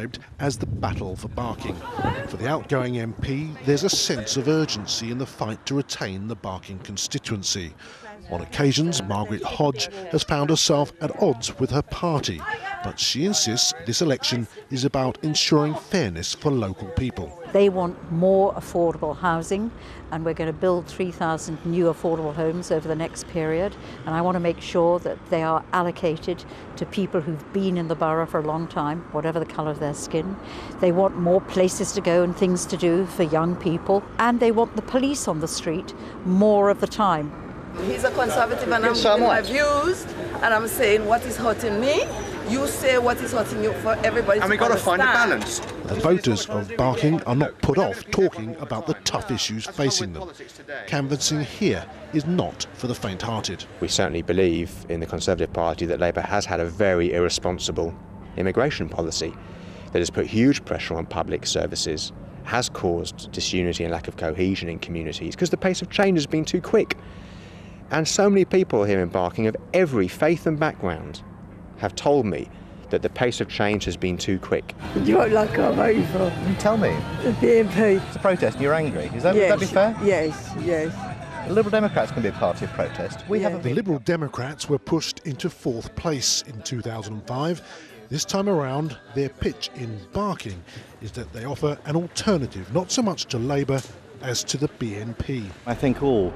described as the battle for Barking. For the outgoing MP, there's a sense of urgency in the fight to retain the Barking constituency. On occasions, Margaret Hodge has found herself at odds with her party, but she insists this election is about ensuring fairness for local people. They want more affordable housing, and we're going to build 3,000 new affordable homes over the next period, and I want to make sure that they are allocated to people who've been in the borough for a long time, whatever the colour of their skin. They want more places to go and things to do for young people, and they want the police on the street more of the time. He's a Conservative and I'm giving my views, and I'm saying what is hurting me, you say what is hurting you for everybody. And we've got to find a balance. The voters of Barking are not put off talking about the tough issues facing them. Canvassing here is not for the faint-hearted. We certainly believe in the Conservative Party that Labour has had a very irresponsible immigration policy that has put huge pressure on public services, has caused disunity and lack of cohesion in communities because the pace of change has been too quick. And so many people here in Barking of every faith and background have told me that the pace of change has been too quick. You won't like our vote for. Tell me. The BNP. It's a protest and you're angry. Would that be fair? Yes, yes. The Liberal Democrats can be a party of protest. The Liberal Democrats were pushed into 4th place in 2005. This time around, their pitch in Barking is that they offer an alternative, not so much to Labour as to the BNP. I think all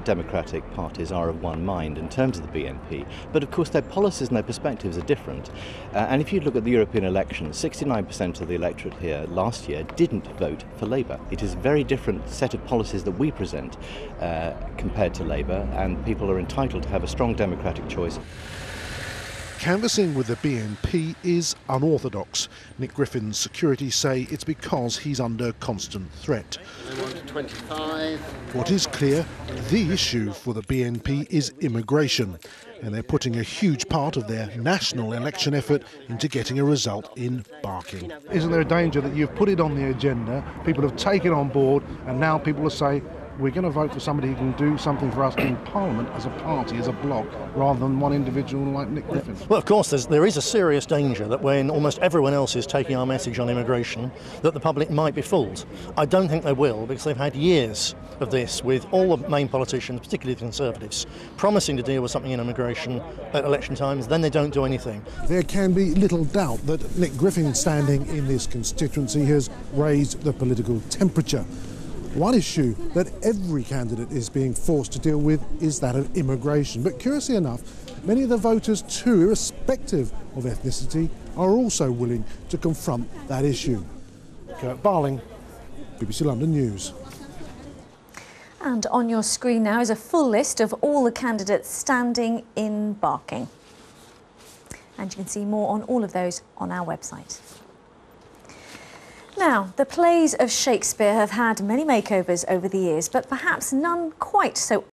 democratic parties are of one mind in terms of the BNP, but of course their policies and their perspectives are different. And if you look at the European elections, 69% of the electorate here last year didn't vote for Labour. It is a very different set of policies that we present compared to Labour, and people are entitled to have a strong democratic choice. Canvassing with the BNP is unorthodox. Nick Griffin's security say it's because he's under constant threat. What is clear, the issue for the BNP is immigration, and they're putting a huge part of their national election effort into getting a result in Barking. Isn't there a danger that you've put it on the agenda, people have taken it on board, and now people will say, we're going to vote for somebody who can do something for us in Parliament as a party, as a bloc, rather than one individual like Nick Griffin? Well, of course, there is a serious danger that when almost everyone else is taking our message on immigration, that the public might be fooled. I don't think they will, because they've had years of this with all the main politicians, particularly the Conservatives, promising to deal with something in immigration at election times, then they don't do anything. There can be little doubt that Nick Griffin standing in this constituency has raised the political temperature. One issue that every candidate is being forced to deal with is that of immigration. But curiously enough, many of the voters too, irrespective of ethnicity, are also willing to confront that issue. Kurt Barling, BBC London News. And on your screen now is a full list of all the candidates standing in Barking. And you can see more on all of those on our website. Now, the plays of Shakespeare have had many makeovers over the years, but perhaps none quite so